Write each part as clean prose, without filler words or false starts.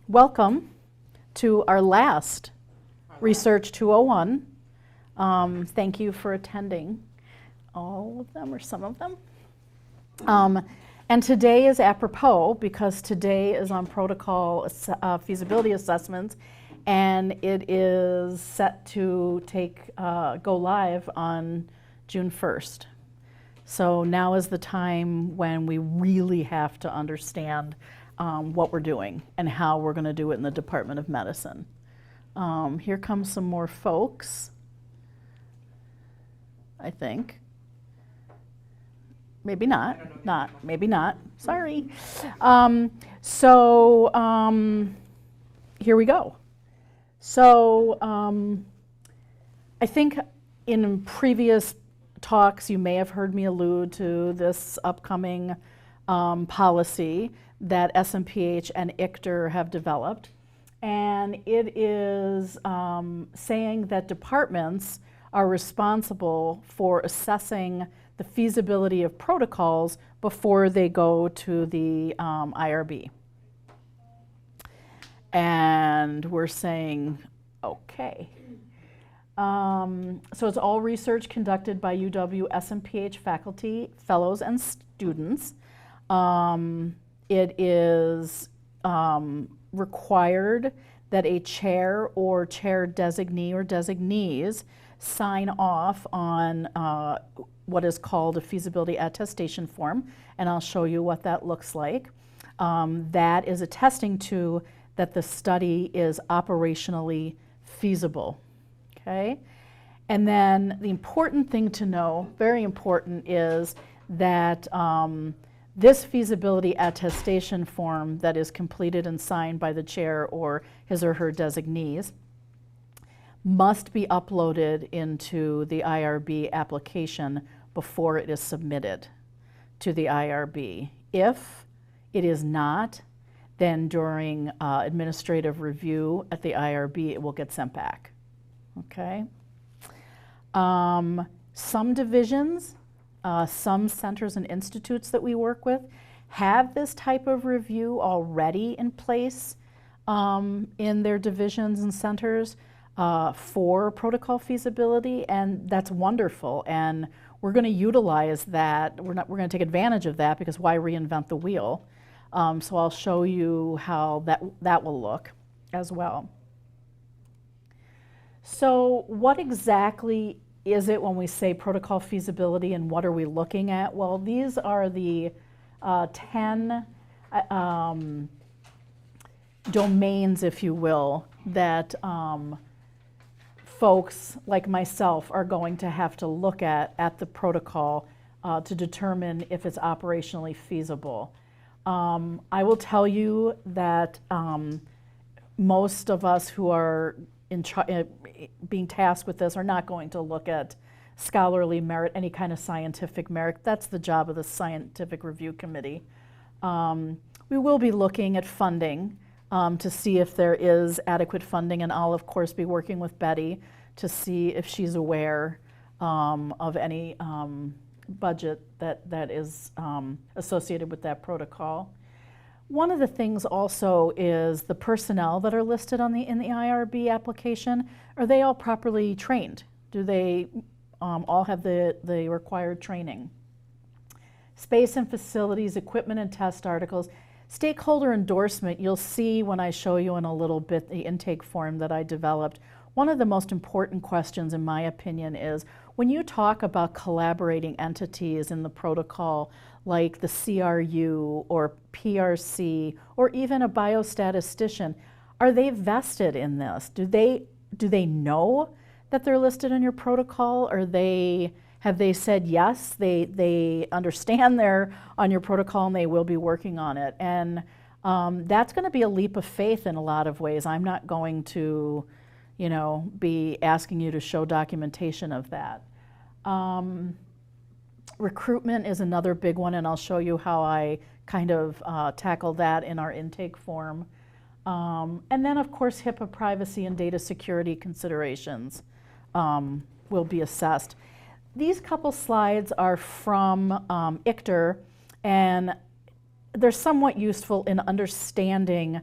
Welcome to our last Research 201. Thank you for attending all of them or some of them. And today is apropos because today is on protocol feasibility assessments, and it is set to go live on June 1st. So now is the time when we really have to understand what we're doing and how we're going to do it in the Department of Medicine. Here comes some more folks, I think. Maybe not, maybe not, sorry. Here we go. So I think in previous talks you may have heard me allude to this upcoming policy that SMPH and ICTR have developed. And it is saying that departments are responsible for assessing the feasibility of protocols before they go to the IRB. And we're saying, okay. So it's all research conducted by UW SMPH faculty, fellows, and students. It is required that a chair or chair designee or designees sign off on what is called a feasibility attestation form, and I'll show you what that looks like. That is attesting to that the study is operationally feasible, okay? And then the important thing to know, very important, is that this feasibility attestation form that is completed and signed by the chair or his or her designees must be uploaded into the IRB application before it is submitted to the IRB. If it is not, then during administrative review at the IRB, it will get sent back, okay? Some divisions, some centers and institutes that we work with have this type of review already in place in their divisions and centers for protocol feasibility, and that's wonderful. And we're going to utilize that. We're going to take advantage of that because why reinvent the wheel? So I'll show you how that will look as well. So what exactly is it when we say protocol feasibility, and what are we looking at? Well, these are the 10 domains, if you will, that folks like myself are going to have to look at the protocol to determine if it's operationally feasible. I will tell you that most of us who are being tasked with this are not going to look at scholarly merit, any kind of scientific merit. That's the job of the Scientific Review Committee. We will be looking at funding to see if there is adequate funding, and I'll of course be working with Betty to see if she's aware of any budget that is associated with that protocol. One of the things also is the personnel that are listed in the IRB application. Are they all properly trained? Do they all have the required training? Space and facilities, equipment and test articles. Stakeholder endorsement, you'll see when I show you in a little bit the intake form that I developed. One of the most important questions, in my opinion, is when you talk about collaborating entities in the protocol, like the CRU or PRC or even a biostatistician, are they vested in this? Do they know that they're listed in your protocol? Or have they said yes, they understand they're on your protocol and they will be working on it? And that's going to be a leap of faith in a lot of ways. I'm not going to, be asking you to show documentation of that. Recruitment is another big one, and I'll show you how I kind of tackle that in our intake form. And then, of course, HIPAA privacy and data security considerations will be assessed. These couple slides are from ICTR, and they're somewhat useful in understanding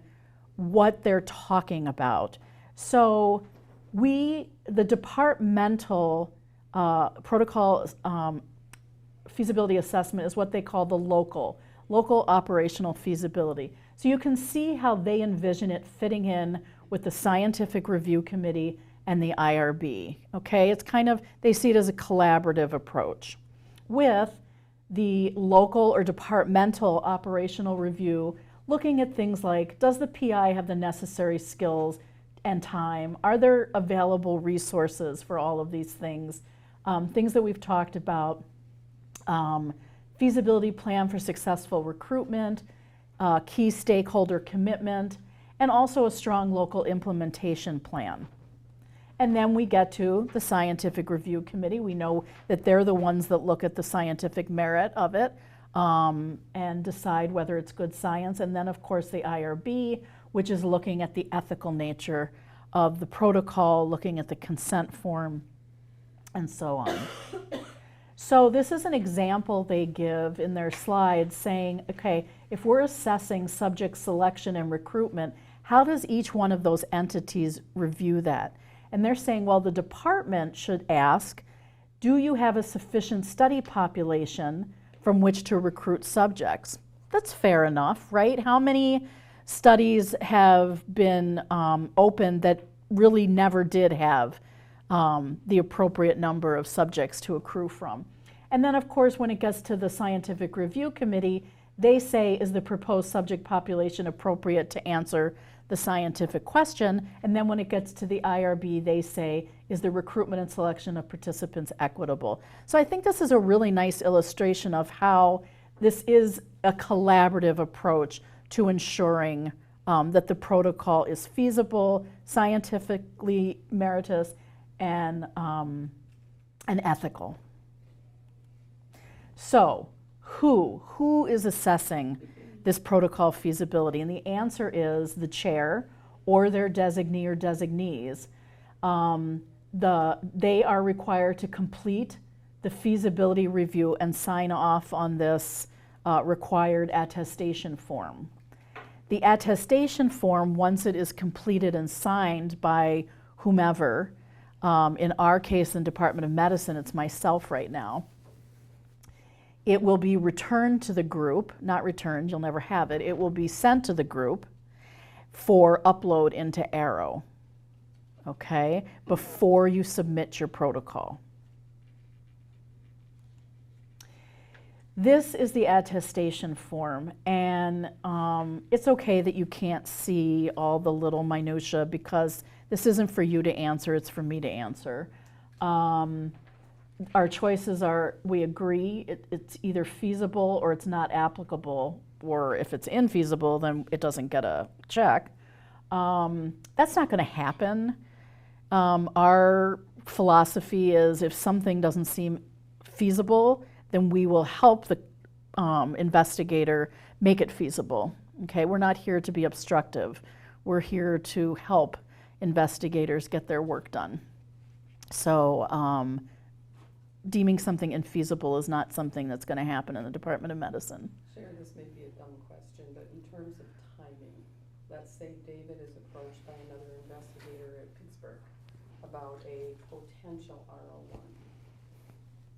what they're talking about. So the departmental protocol feasibility assessment is what they call the local operational feasibility. So you can see how they envision it fitting in with the scientific review committee and the IRB. Okay, it's kind of, they see it as a collaborative approach. With the local or departmental operational review looking at things like, does the PI have the necessary skills and time? Are there available resources for all of these things? Things that we've talked about, feasibility plan for successful recruitment, key stakeholder commitment, and also a strong local implementation plan. And then we get to the scientific review committee. We know that they're the ones that look at the scientific merit of it and decide whether it's good science. And then, of course, the IRB, which is looking at the ethical nature of the protocol, looking at the consent form, and so on. So this is an example they give in their slides saying, okay, if we're assessing subject selection and recruitment, how does each one of those entities review that? And they're saying, well, the department should ask, do you have a sufficient study population from which to recruit subjects? That's fair enough, right? How many studies have been opened that really never did have the appropriate number of subjects to accrue from? And then, of course, when it gets to the scientific review committee, they say, is the proposed subject population appropriate to answer the scientific question? And then when it gets to the IRB, they say, is the recruitment and selection of participants equitable? So I think this is a really nice illustration of how this is a collaborative approach to ensuring that the protocol is feasible, scientifically meritorious, and ethical. So who is assessing this protocol feasibility? And the answer is the chair or their designee or designees. They are required to complete the feasibility review and sign off on this required attestation form. The attestation form, once it is completed and signed by whomever, in our case in Department of Medicine, it's myself right now, it will be returned to the group, not returned, you'll never have it. It will be sent to the group for upload into Arrow, okay, before you submit your protocol. This is the attestation form, and it's okay that you can't see all the little minutia because this isn't for you to answer, it's for me to answer. Our choices are, we agree it's either feasible or it's not applicable, or if it's infeasible, then it doesn't get a check. That's not going to happen. Our philosophy is if something doesn't seem feasible, then we will help the investigator make it feasible. Okay, we're not here to be obstructive. We're here to help investigators get their work done. So deeming something infeasible is not something that's going to happen in the Department of Medicine. Sharon, this may be a dumb question, but in terms of timing, let's say David is approached by another investigator at Pittsburgh about a potential R01,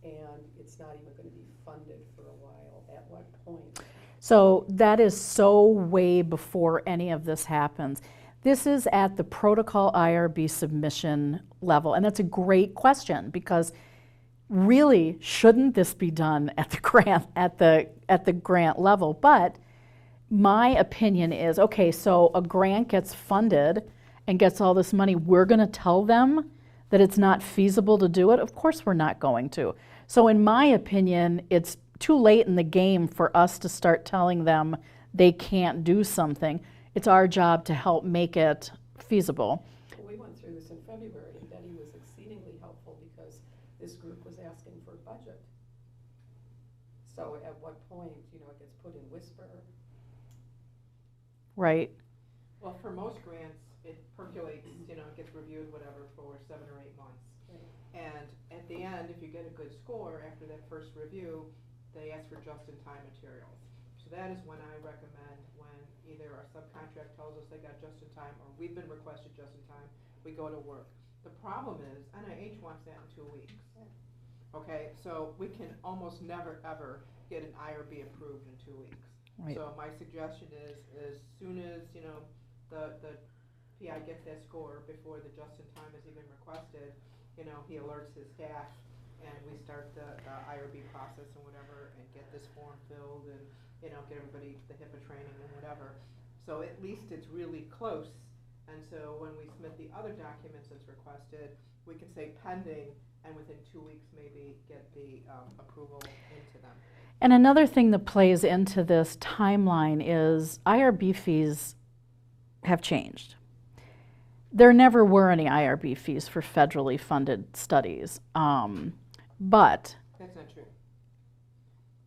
and it's not even going to be funded for a while. At what point? So that is so way before any of this happens. This is at the protocol IRB submission level, and that's a great question because really, shouldn't this be done at the grant level? But my opinion is, okay, so a grant gets funded and gets all this money. We're going to tell them that it's not feasible to do it? Of course we're not going to. So in my opinion, it's too late in the game for us to start telling them they can't do something. It's our job to help make it feasible. We went through this in February, and Betty was exceedingly helpful because this group was asking for a budget. So at what point, it gets put in whisper? Right. Well, for most grants, it percolates, it gets reviewed, whatever, for 7 or 8 months. Right. And at the end, if you get a good score after that first review, they ask for just-in-time materials. So that is when I recommend when, either our subcontract tells us they got just in time, or we've been requested just in time, we go to work. The problem is NIH wants that in 2 weeks. Okay, so we can almost never, ever get an IRB approved in 2 weeks. Right. So my suggestion is, as soon as, you know, the PI gets that score before the just-in-time is even requested, you know, he alerts his staff, and we start the IRB process and whatever, and get this form filled, and, you know, get everybody the HIPAA training and whatever. So at least it's really close, and so when we submit the other documents that's requested, we can say pending, and within 2 weeks maybe get the approval into them. And another thing that plays into this timeline is IRB fees have changed. There never were any IRB fees for federally funded studies, but That's not true.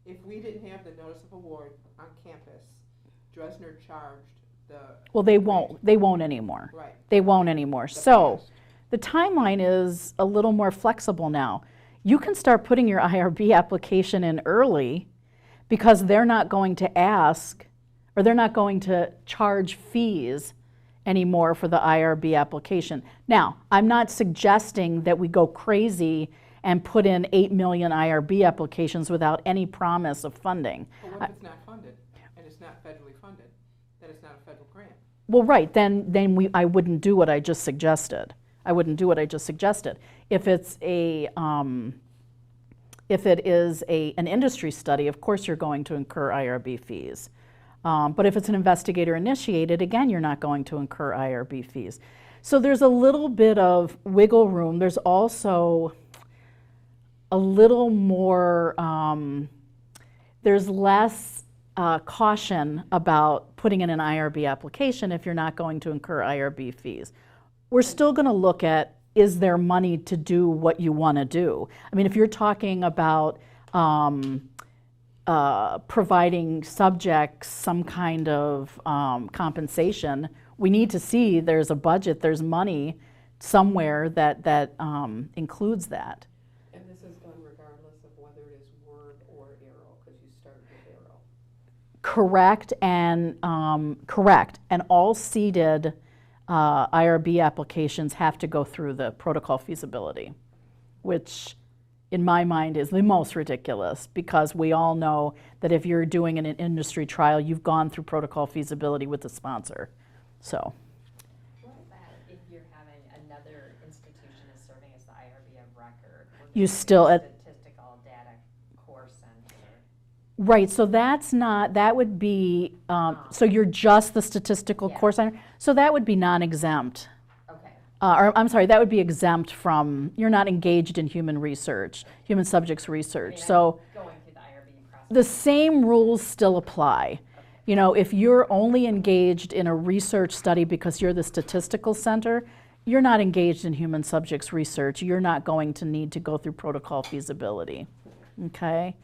If we didn't have the notice of award on campus, Dresner charged the. well, they won't anymore. Right. They won't anymore. the So past. the timeline is a little more flexible now. You can start putting your IRB application in early because they're not going to ask, or they're not going to charge fees anymore for the IRB application. Now, I'm not suggesting that we go crazy and put in 8 million IRB applications without any promise of funding. But what if it's not funded, and it's not federally funded, then it's not a federal grant? Well, right, then I wouldn't do what I just suggested. I wouldn't do what I just suggested. If it's if it is an industry study, of course you're going to incur IRB fees. But if it's an investigator initiated, again, you're not going to incur IRB fees. So there's a little bit of wiggle room. There's also a little more, there's less caution about putting in an IRB application if you're not going to incur IRB fees. We're still going to look at, is there money to do what you want to do? I mean, if you're talking about providing subjects some kind of compensation, we need to see there's a budget, there's money somewhere that includes that. And this is done regardless of whether it is Word or Arrow, because you started with Arrow. Correct, and all seeded IRB applications have to go through the protocol feasibility, which in my mind is the most ridiculous, because we all know that if you're doing an industry trial, you've gone through protocol feasibility with the sponsor. So, What about if you're having another institution is serving as the IRB of record? We're You doing still a at- statistical data core center. right, so that would be, so you're just the statistical Yeah. core center, so that would be non-exempt. Okay. Or, I'm sorry, that would be exempt from, you're not engaged in human research, human subjects research. So I'm going through the IRB process. the same rules still apply. You know, if you're only engaged in a research study because you're the statistical center, you're not engaged in human subjects research. You're not going to need to go through protocol feasibility, okay?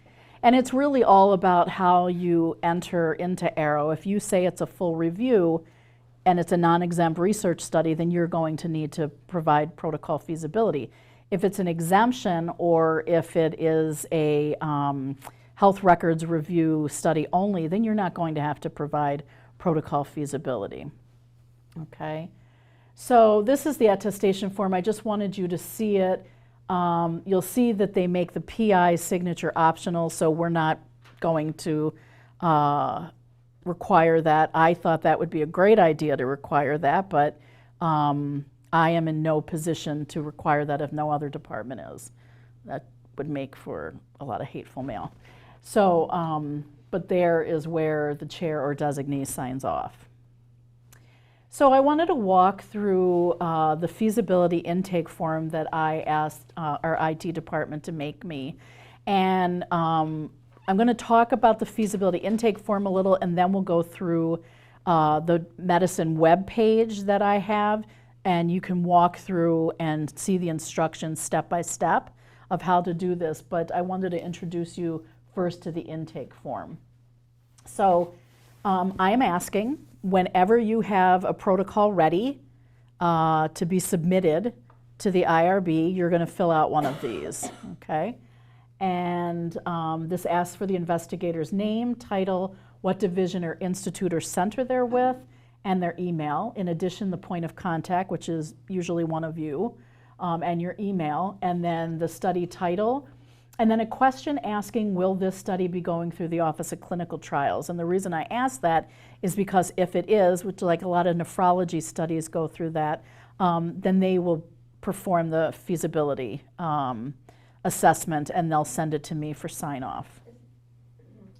And it's really all about how you enter into Arrow. If you say it's a full review and it's a non-exempt research study, then you're going to need to provide protocol feasibility. If it's an exemption, or if it is a health records review study only, then you're not going to have to provide protocol feasibility, okay? So this is the attestation form. I just wanted you to see it. You'll see that they make the PI signature optional, so we're not going to require that. I thought that would be a great idea to require that, but I am in no position to require that if no other department is. That would make for a lot of hateful mail. So, but there is where the chair or designee signs off. So I wanted to walk through the feasibility intake form that I asked our IT department to make me. And I'm going to talk about the feasibility intake form a little, and then we'll go through the medicine web page that I have, and you can walk through and see the instructions step by step of how to do this. But I wanted to introduce you first to the intake form. So I am asking, whenever you have a protocol ready to be submitted to the IRB, you're going to fill out one of these, okay? And this asks for the investigator's name, title, what division or institute or center they're with, and their email. In addition, the point of contact, which is usually one of you, and your email, and then the study title, and then a question asking, will this study be going through the Office of Clinical Trials? And the reason I ask that is because if it is, which like a lot of nephrology studies go through that, then they will perform the feasibility assessment and they'll send it to me for sign off.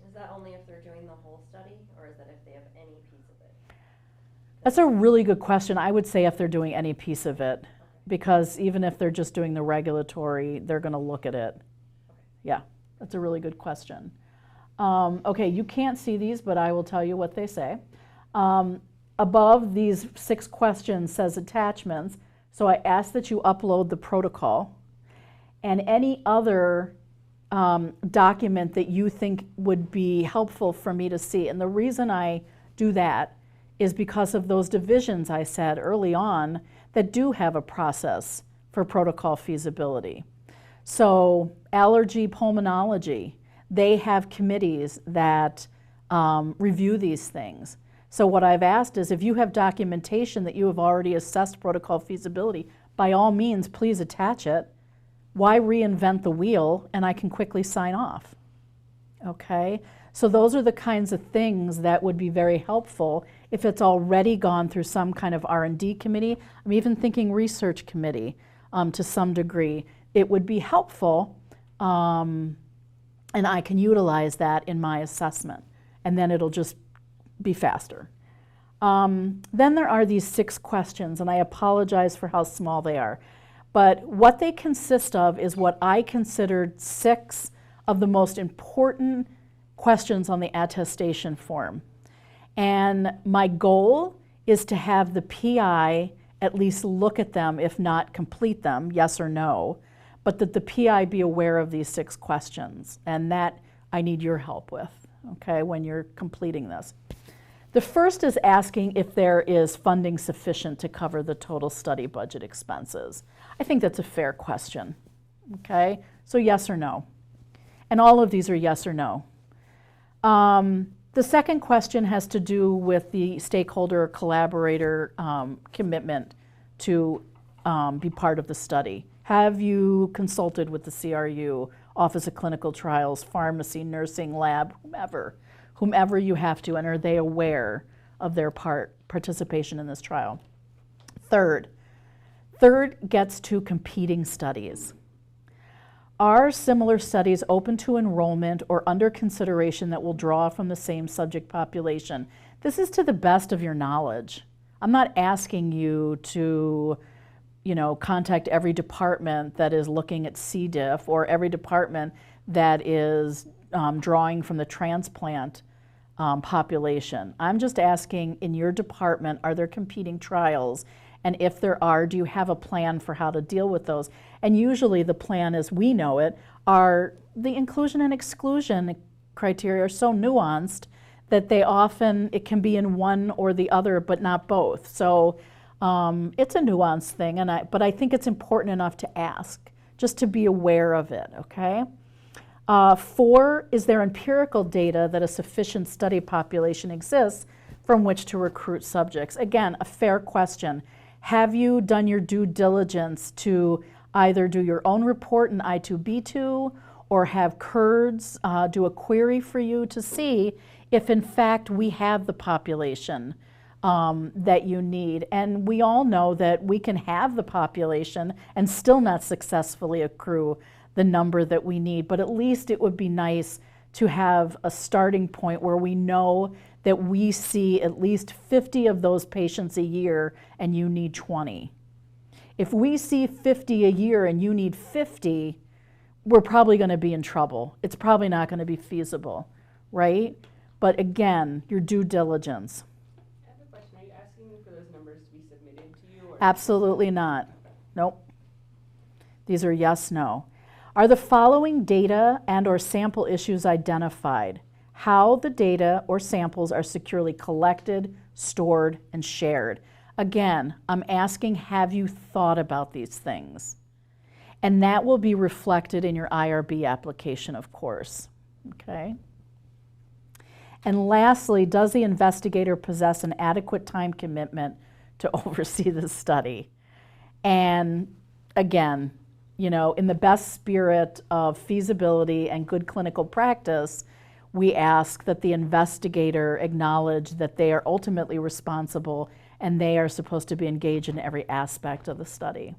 Is that only if they're doing the whole study, or is that if they have any piece of it? That's a really good question. I would say if they're doing any piece of it, because even if they're just doing the regulatory, they're going to look at it. Yeah, that's a really good question. Okay, you can't see these, but I will tell you what they say. Above these 6 questions says attachments, so I ask that you upload the protocol and any other document that you think would be helpful for me to see. And the reason I do that is because of those divisions I said early on that do have a process for protocol feasibility. So allergy, pulmonology, they have committees that review these things. So what I've asked is if you have documentation that you have already assessed protocol feasibility, by all means, please attach it. Why reinvent the wheel? And I can quickly sign off. Okay? So those are the kinds of things that would be very helpful if it's already gone through some kind of R&D committee. I'm even thinking research committee to some degree. It would be helpful, and I can utilize that in my assessment, and then it'll just be faster. Then there are these 6 questions, and I apologize for how small they are. But what they consist of is what I considered 6 of the most important questions on the attestation form. And my goal is to have the PI at least look at them, if not complete them, yes or no, but that the PI be aware of these 6 questions. And that I need your help with, okay, when you're completing this. The first is asking if there is funding sufficient to cover the total study budget expenses. I think that's a fair question, okay? So yes or no. And all of these are yes or no. The second question has to do with the stakeholder or collaborator commitment to be part of the study. Have you consulted with the CRU, Office of Clinical Trials, pharmacy, nursing, lab, whomever you have to, and are they aware of their participation in this trial? Third gets to competing studies. Are similar studies open to enrollment or under consideration that will draw from the same subject population? This is to the best of your knowledge. I'm not asking you to, contact every department that is looking at C. diff or every department that is drawing from the transplant population. I'm just asking, in your department, are there competing trials? And if there are, do you have a plan for how to deal with those? And usually the plan, as we know it, are the inclusion and exclusion criteria are so nuanced that it can be in one or the other, but not both. So it's a nuanced thing, but I think it's important enough to ask, just to be aware of it, okay? 4, is there empirical data that a sufficient study population exists from which to recruit subjects? Again, a fair question. Have you done your due diligence to either do your own report in I2B2 or have CURDS do a query for you to see if in fact we have the population that you need? And we all know that we can have the population and still not successfully accrue the number that we need, but at least it would be nice to have a starting point where we know that we see at least 50 of those patients a year and you need 20. If we see 50 a year and you need 50, we're probably going to be in trouble. It's probably not going to be feasible, right? But again, your due diligence. I have a question. Are you asking for those numbers to be submitted to you? Or Absolutely not. Nope. These are yes, no. Are the following data and or sample issues identified? How the data or samples are securely collected, stored, and shared. Again, I'm asking, have you thought about these things? And that will be reflected in your IRB application, of course. Okay? And lastly, does the investigator possess an adequate time commitment to oversee the study? And again, you know, in the best spirit of feasibility and good clinical practice, we ask that the investigator acknowledge that they are ultimately responsible and they are supposed to be engaged in every aspect of the study.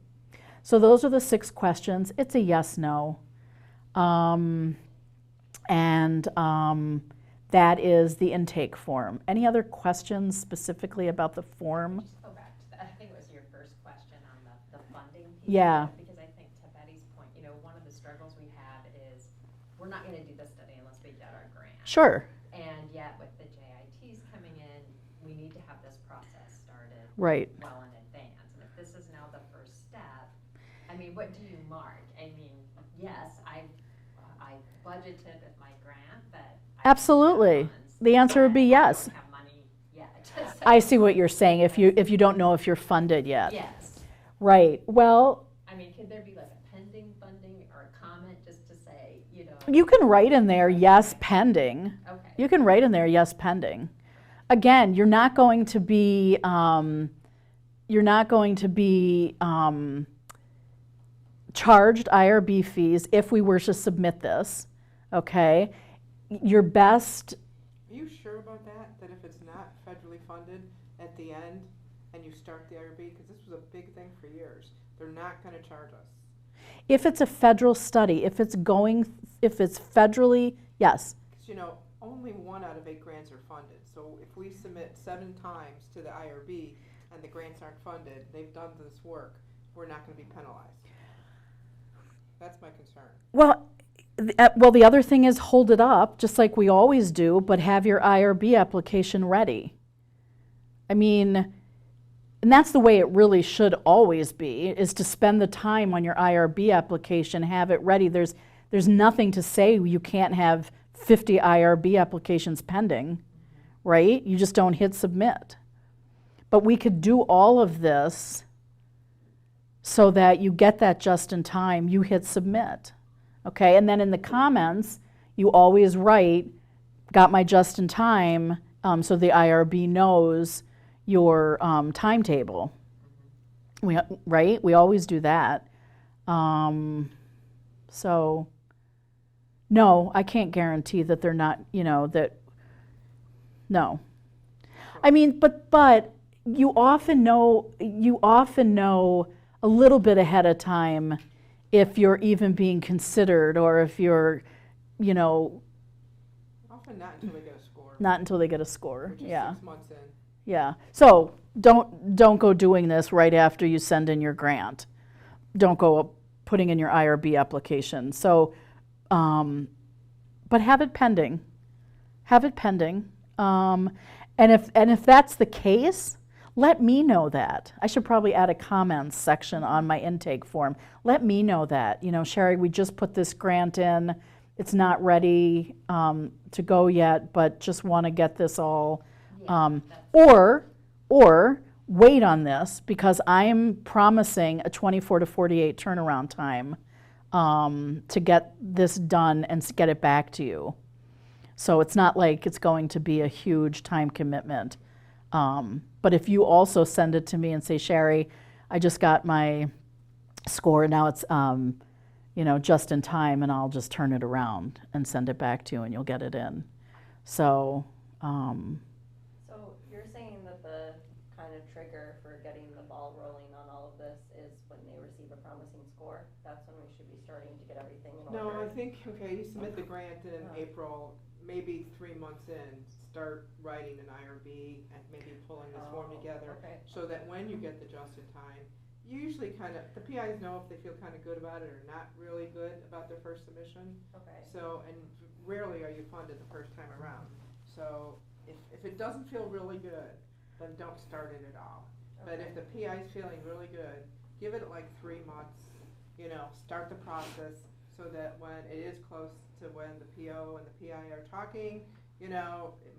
So those are the 6 questions. It's a yes, no. That is the intake form. Any other questions specifically about the form? Just go back to, I think it was your first question on the funding piece. Yeah. Because I think to Betty's point, you know, one of the struggles we have is, we're not gonna do this study unless we get our grant. Sure. And yet with the JITs coming in, we need to have this process started Right. well in advance. And if this is now the first step, I mean, what do you mark? I mean, yes, I budgeted with my grant, but I don't have Absolutely. funds, The answer would be and I yes. don't have money yet. So- I see what you're saying, if you don't know if you're funded yet. Yes. Right. Well, I mean, could there be like a pending funding or a comment just to say, you know? you can write in there, yes, pending. Okay. You can write in there, yes, pending. Again, you're not going to be charged IRB fees if we were to submit this, okay? Your best, Are you sure about that? That if it's not federally funded at the end and you start the IRB, because this was a big thing for years, they're not gonna charge us. if it's a federal study, if it's federally, yes, Because, you know, only 1 out of 8 grants are funded. So if we submit 7 times to the IRB and the grants aren't funded, they've done this work, we're not gonna be penalized. That's my concern. Well, the other thing is hold it up, just like we always do, but have your IRB application ready. I mean, and that's the way it really should always be, is to spend the time on your IRB application, have it ready. There's nothing to say you can't have 50 IRB applications pending, right? You just don't hit submit. But we could do all of this so that you get that just in time, you hit submit. Okay, and then in the comments, you always write, got my just in time, so the IRB knows your timetable. Right? We always do that. So, no, I can't guarantee that they're not, no. I mean, but you often know a little bit ahead of time if you're even being considered, or if you're, Often not until they get a score. not until they get a score. Which is Yeah. 6 months in. Yeah. So don't go doing this right after you send in your grant. Don't go putting in your IRB application. So, but have it pending. Have it pending. And if that's the case, let me know that. I should probably add a comments section on my intake form. Let me know that. Sherry, we just put this grant in. It's not ready to go yet, but just want to get this all. Or wait on this, because I'm promising a 24 to 48 turnaround time to get this done and get it back to you. So it's not like it's going to be a huge time commitment. But if you also send it to me and say, Sherry, I just got my score, now it's just in time, and I'll just turn it around and send it back to you, and you'll get it in. So. So you're saying that the kind of trigger for getting the ball rolling on all of this is when they receive a promising score? That's when we should be starting to get everything in order? No, I think, you submit the grant in April, maybe 3 months in, start writing an IRB and maybe pulling this form together, Okay. so that when you get the just in time, you usually the PIs know if they feel kind of good about it or not really good about their first submission. Okay. So, and rarely are you funded the first time around. So if it doesn't feel really good, then don't start it at all. But if the PI is feeling really good, give it like 3 months, start the process so that when it is close to when the PO and the PI are talking, it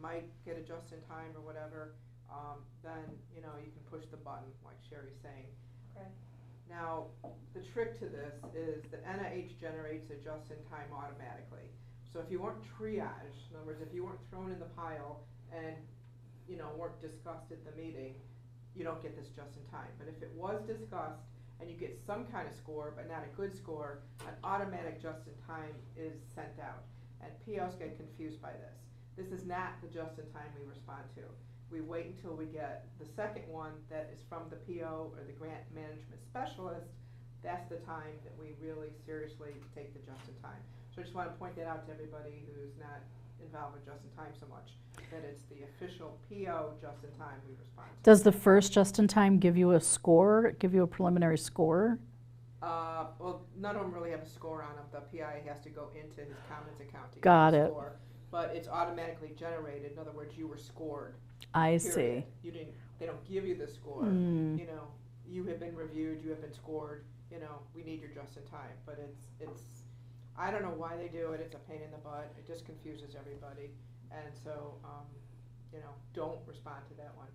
might get a just in time or whatever, then, you can push the button, like Sherry's saying. Okay. Now, the trick to this is that NIH generates a just in time automatically. So if you weren't triaged, in other words, if you weren't thrown in the pile and, you know, weren't discussed at the meeting, you don't get this just in time. But if it was discussed and you get some kind of score, but not a good score, an automatic just in time is sent out. And POs get confused by this. This is not the just in time we respond to. We wait until we get the second one that is from the PO or the grant management specialist. That's the time that we really seriously take the just in time. So I just want to point that out to everybody who's not involved with just in time so much, that it's the official PO just in time we respond to. Does the first just-in-time give you a score, give you a preliminary score? Well, none of them really have a score on them. The PI has to go into his Commons account to Got get the it. score. But it's automatically generated. In other words, you were scored. I Period. see. You didn't. They don't give you the score. Mm. You know, you have been reviewed. You have been scored. You know, we need your just in time. But it's. I don't know why they do it. It's a pain in the butt. It just confuses everybody. And so, you know, don't respond to that one.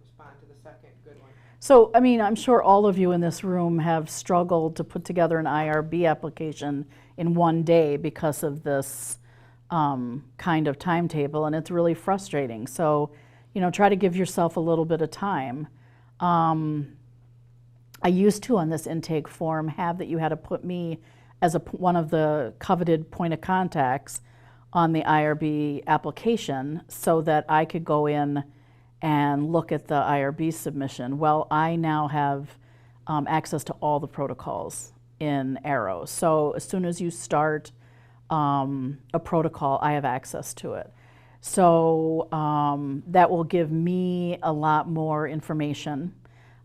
Respond to the second good one. So, I mean, I'm sure all of you in this room have struggled to put together an IRB application in one day because of this kind of timetable, and it's really frustrating. So, you know, try to give yourself a little bit of time. I used to, on this intake form, have that you had to put me as one of the coveted point of contacts on the IRB application so that I could go in and look at the IRB submission. Well, I now have access to all the protocols in Arrow. So as soon as you start a protocol, I have access to it. So that will give me a lot more information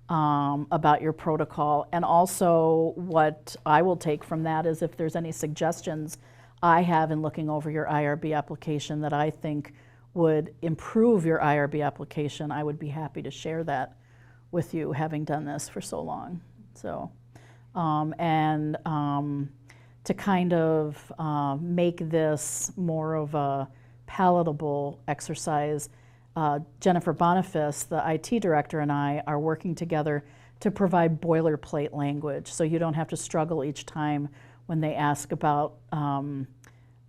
about your protocol. And also what I will take from that is if there's any suggestions I have in looking over your IRB application that I think would improve your IRB application, I would be happy to share that with you, having done this for so long. So, to kind of make this more of a palatable exercise, Jennifer Boniface, the IT director, and I are working together to provide boilerplate language, so you don't have to struggle each time when they ask about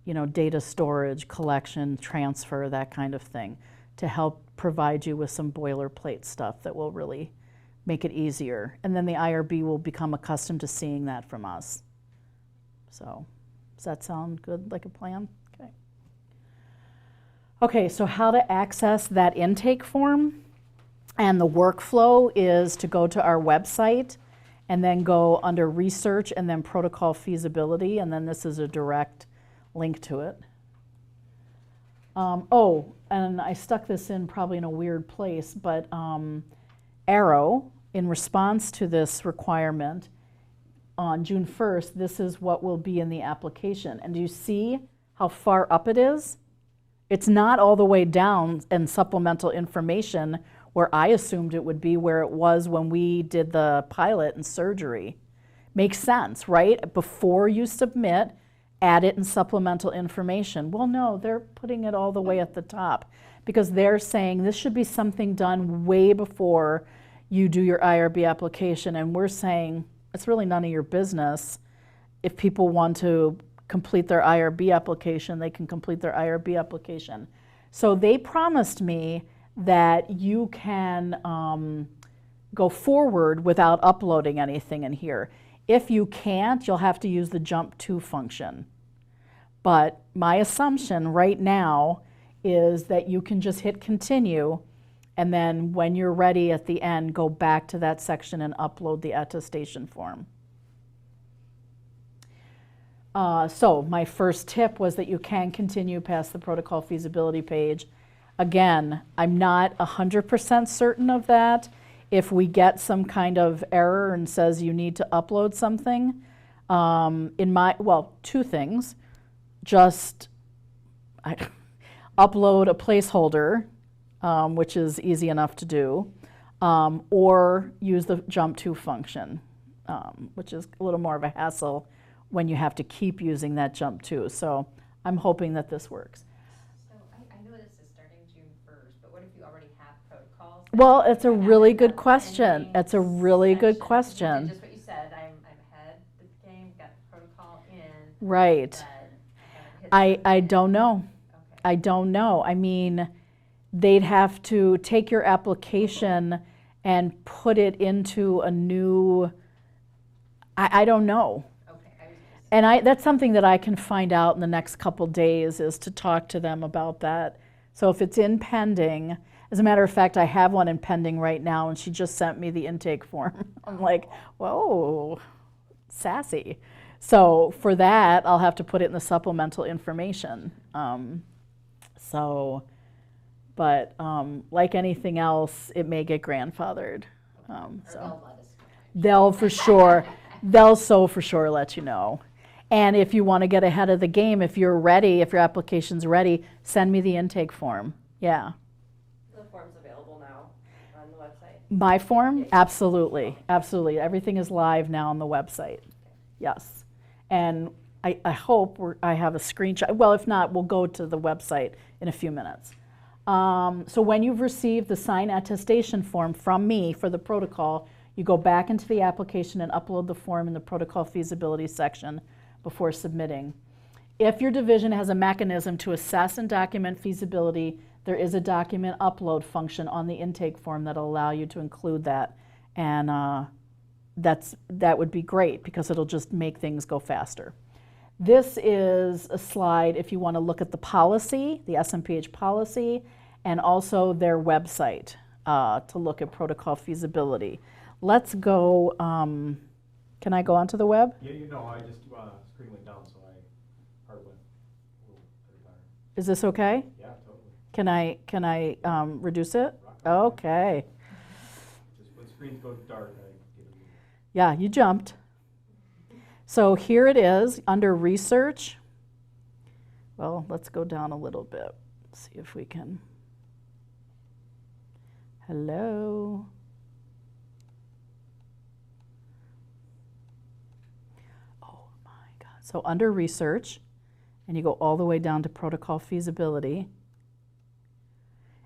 you know, data storage, collection, transfer, that kind of thing, to help provide you with some boilerplate stuff that will really make it easier. And then the IRB will become accustomed to seeing that from us. So, does that sound good, like a plan? Okay. Okay, so how to access that intake form, and the workflow is to go to our website and then go under research and then protocol feasibility, and then this is a direct link to it. Oh, and I stuck this in probably in a weird place, but Arrow, in response to this requirement, on June 1st, this is what will be in the application. And do you see how far up it is? It's not all the way down in supplemental information where I assumed it would be, where it was when we did the pilot and surgery. Makes sense, right? Before you submit, add it in supplemental information. Well, no, they're putting it all the way at the top because they're saying this should be something done way before you do your IRB application, and we're saying it's really none of your business. If people want to complete their IRB application, they can complete their IRB application. So they promised me that you can go forward without uploading anything in here. If you can't, you'll have to use the jump to function. But my assumption right now is that you can just hit continue, and then when you're ready at the end, go back to that section and upload the attestation form. So my first tip was that you can continue past the protocol feasibility page. Again, I'm not 100% certain of that. If we get some kind of error and says you need to upload something, two things. Just upload a placeholder, which is easy enough to do, or use the jump to function, which is a little more of a hassle when you have to keep using that jump to. So I'm hoping that this works. So I know this is starting June 1st, but what if you already have protocols? Well, it's a You have really like good a question. pending It's a really good section. question. You did just what you said, I'm ahead of the game, got the protocol in. Right. But I haven't I don't know. Okay. I don't know. I mean, they'd have to take your application and put it into a new, I don't know. Okay, I was just. And that's something that I can find out in the next couple days, is to talk to them about that. So if it's in pending, as a matter of fact, I have one in pending right now, and she just sent me the intake form. I'm like, whoa, sassy. So for that, I'll have to put it in the supplemental information. Like anything else, it may get grandfathered. Or So they'll let us they'll for sure, they'll for sure let you know. And if you want to get ahead of the game, if you're ready, if your application's ready, send me the intake form. Yeah. The form's available now on the website. My form? Absolutely, absolutely. Everything is live now on the website. Yes. And I hope I have a screenshot. Well, if not, we'll go to the website in a few minutes. So when you've received the signed attestation form from me for the protocol, you go back into the application and upload the form in the protocol feasibility section before submitting. If your division has a mechanism to assess and document feasibility, there is a document upload function on the intake form that'll allow you to include that. And that would be great, because it'll just make things go faster. This is a slide if you want to look at the policy, the SMPH policy, and also their website to look at protocol feasibility. Let's go, can I go onto the web? Yeah, I just screen went down, so I hard went a little at a time. Is this okay? Yeah, totally. Can I reduce it? Rock on. Okay. Just when screens go dark, I get a little. Yeah, you jumped. So here it is under research. Well, let's go down a little bit. See if we can. Hello. Oh my God. So under research, and you go all the way down to protocol feasibility.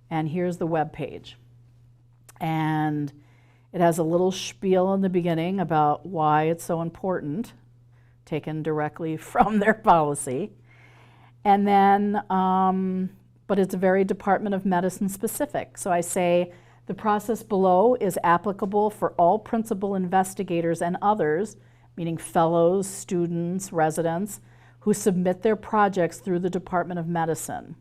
And here's the web page. And it has a little spiel in the beginning about why it's so important, taken directly from their policy. And then, but it's very Department of Medicine specific. So I say, the process below is applicable for all principal investigators and others, meaning fellows, students, residents, who submit their projects through the Department of Medicine.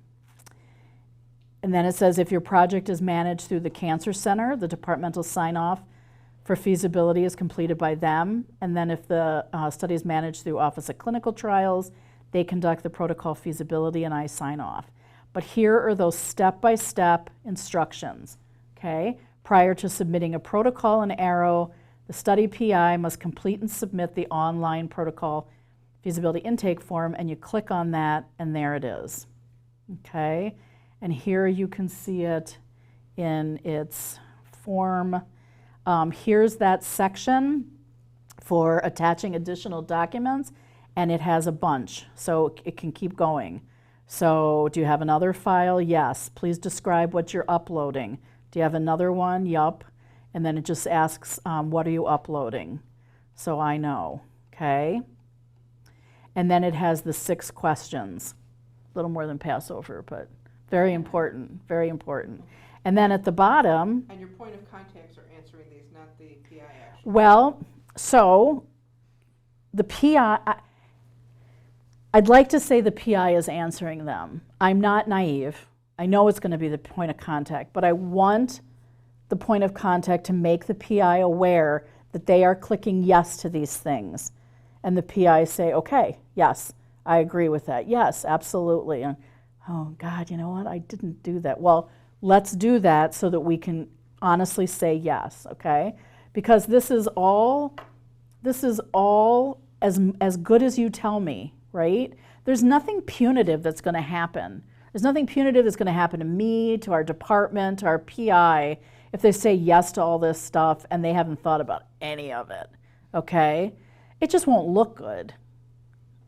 And then it says, if your project is managed through the Cancer Center, the departmental sign-off for feasibility is completed by them. And then if the study is managed through Office of Clinical Trials, they conduct the protocol feasibility and I sign off. But here are those step-by-step instructions, okay? Prior to submitting a protocol in Arrow, the study PI must complete and submit the online protocol feasibility intake form, and you click on that, and there it is, okay? And here you can see it in its form. Here's that section for attaching additional documents, and it has a bunch, so it can keep going. So do you have another file? Yes. Please describe what you're uploading. Do you have another one? Yup. And then it just asks, what are you uploading? So I know, okay? And then it has the 6 questions. A little more than Passover, but very important, very important. And then at the bottom, And your point of contacts are answering these, not the PI action. well, so the PI, I'd like to say the PI is answering them. I'm not naive. I know it's going to be the point of contact, but I want the point of contact to make the PI aware that they are clicking yes to these things. And the PI say, okay, yes, I agree with that. Yes, absolutely. And, oh God, you know what? I didn't do that. Well, let's do that so that we can honestly say yes, okay? Because this is all as good as you tell me, right? There's nothing punitive that's going to happen. There's nothing punitive that's going to happen to me, to our department, to our PI, if they say yes to all this stuff and they haven't thought about any of it, okay? It just won't look good.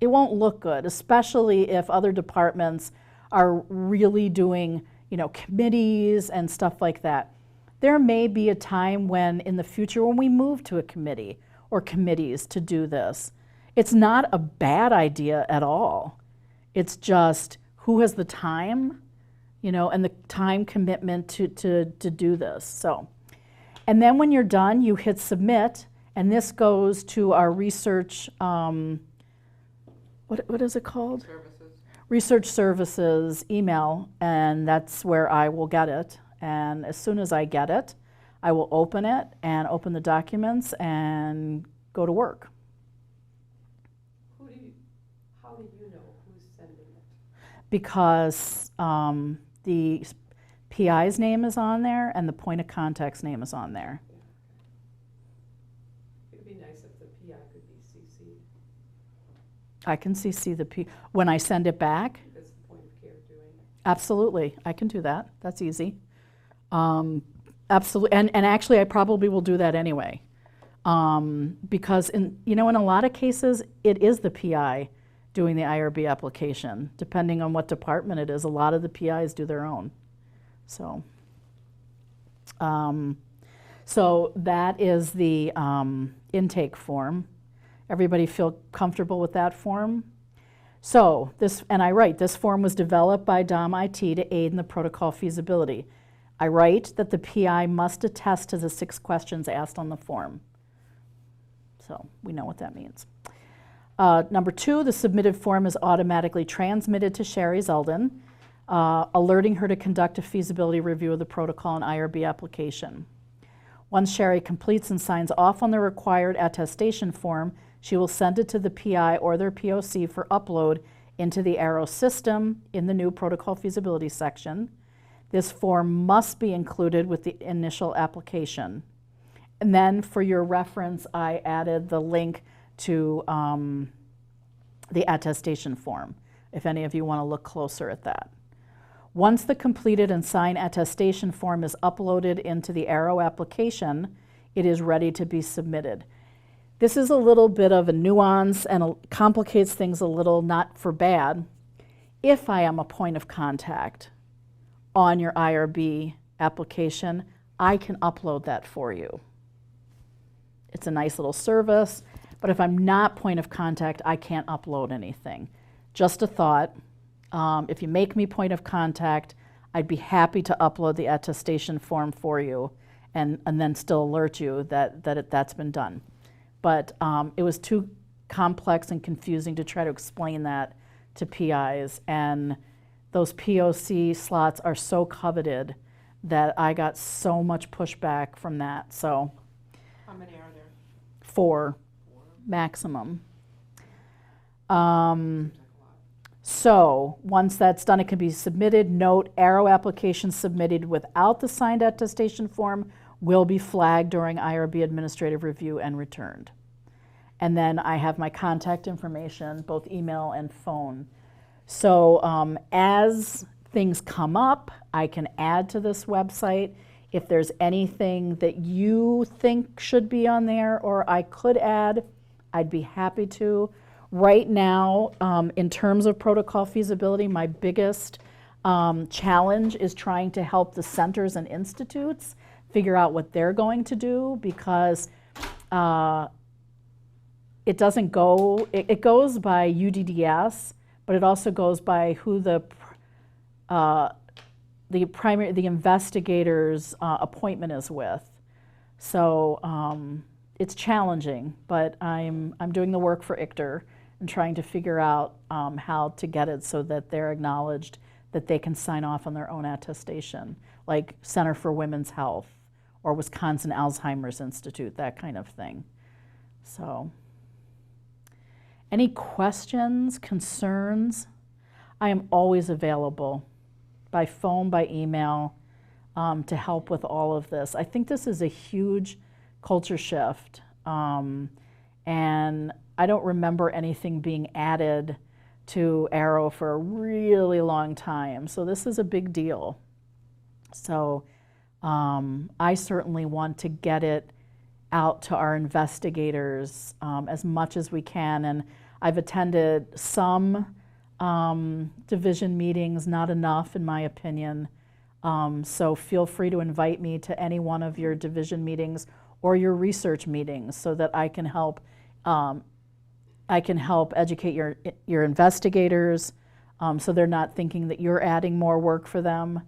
It won't look good, especially if other departments are really doing, committees and stuff like that. There may be a time when, in the future, when we move to a committee or committees to do this, it's not a bad idea at all. It's just who has the time, and the time commitment to do this. So, and then when you're done, you hit submit, and this goes to our research, what is it called? Services. Research Services email, and that's where I will get it. And as soon as I get it, I will open it and open the documents and go to work. How do you know who's sending it? Because the PI's name is on there and the point of contact's name is on there. Yeah, okay. It'd be nice if the PI could be CC'd, I can CC the when I send it back. as the point of care doing it. Absolutely, I can do that. That's easy. Absolutely, and actually, I probably will do that anyway, because in a lot of cases, it is the PI doing the IRB application. Depending on what department it is, a lot of the PIs do their own. So, so that is the intake form. Everybody feel comfortable with that form? So and I write, this form was developed by DOM IT to aid in the protocol feasibility. I write that the PI must attest to the 6 questions asked on the form. So we know what that means. Number 2, the submitted form is automatically transmitted to Sherry Zeldin, alerting her to conduct a feasibility review of the protocol and IRB application. Once Sherry completes and signs off on the required attestation form, she will send it to the PI or their POC for upload into the Arrow system in the new protocol feasibility section. This form must be included with the initial application. And then for your reference, I added the link to the attestation form, if any of you want to look closer at that. Once the completed and signed attestation form is uploaded into the Arrow application, it is ready to be submitted. This is a little bit of a nuance and complicates things a little, not for bad. If I am a point of contact on your IRB application, I can upload that for you. It's a nice little service, but if I'm not point of contact, I can't upload anything. Just a thought. If you make me point of contact, I'd be happy to upload the attestation form for you and then still alert you that's been done. But it was too complex and confusing to try to explain that to PIs, and those POC slots are so coveted that I got so much pushback from that. So How many are there? 4 maximum. So once that's done, it can be submitted. Note, Arrow application submitted without the signed attestation form will be flagged during IRB administrative review and returned. And then I have my contact information, both email and phone. So as things come up, I can add to this website. If there's anything that you think should be on there or I could add, I'd be happy to. Right now, in terms of protocol feasibility, my biggest challenge is trying to help the centers and institutes figure out what they're going to do, because it doesn't go, it goes by UDDS, but it also goes by who the investigator's appointment is with. So it's challenging, but I'm doing the work for ICTR and trying to figure out how to get it so that they're acknowledged that they can sign off on their own attestation, like Center for Women's Health or Wisconsin Alzheimer's Institute, that kind of thing. So, any questions, concerns? I am always available by phone, by email, to help with all of this. I think this is a huge culture shift, and I don't remember anything being added to Arrow for a really long time, so this is a big deal. So I certainly want to get it out to our investigators as much as we can, and I've attended some division meetings, not enough in my opinion, so feel free to invite me to any one of your division meetings or your research meetings so that I can help educate your investigators So they're not thinking that you're adding more work for them.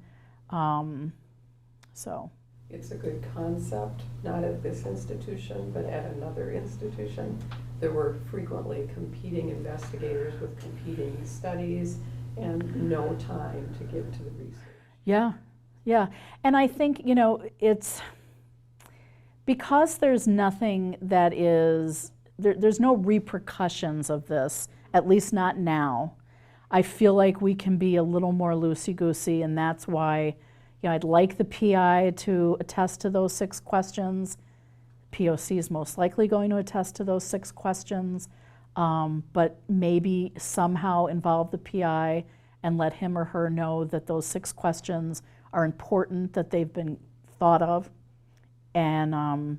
So, It's a good concept, not at this institution, but at another institution. There were frequently competing investigators with competing studies and no time to give to the research. yeah, yeah. And I think, it's because there's nothing that is, there's no repercussions of this, at least not now. I feel like we can be a little more loosey-goosey, and that's why, I'd like the PI to attest to those 6 questions. POC is most likely going to attest to those 6 questions, but maybe somehow involve the PI and let him or her know that those 6 questions are important, that they've been thought of. And,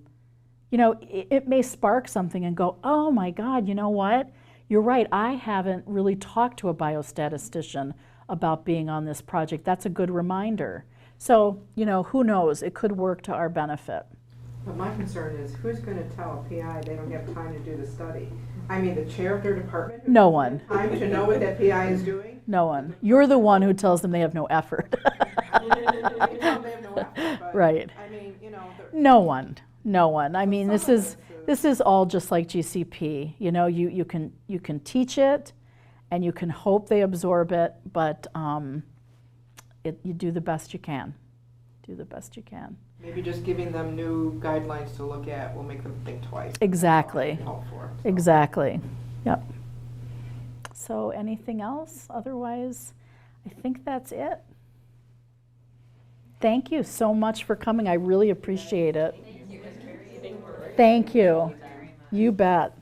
it may spark something and go, oh my God, you know what? You're right, I haven't really talked to a biostatistician about being on this project. That's a good reminder. So, who knows? It could work to our benefit. But my concern is, who's gonna tell a PI they don't have time to do the study? I mean, the chair of their department? who No doesn't one. have time to know what that PI is doing? No one. You're the one who tells them they have no effort. I mean, you can tell they have no effort, but, Right. I mean, No one. No one. I mean, some of this is all just like GCP. You can teach it, and you can hope they absorb it, but you do the best you can. Do the best you can. maybe just giving them new guidelines to look at will make them think twice. Exactly. That's all I can hope for, so. Exactly. Yep. So anything else? Otherwise, I think that's it. Thank you so much for coming. I really appreciate it. Thank you, it was very Thank you. very much. You bet.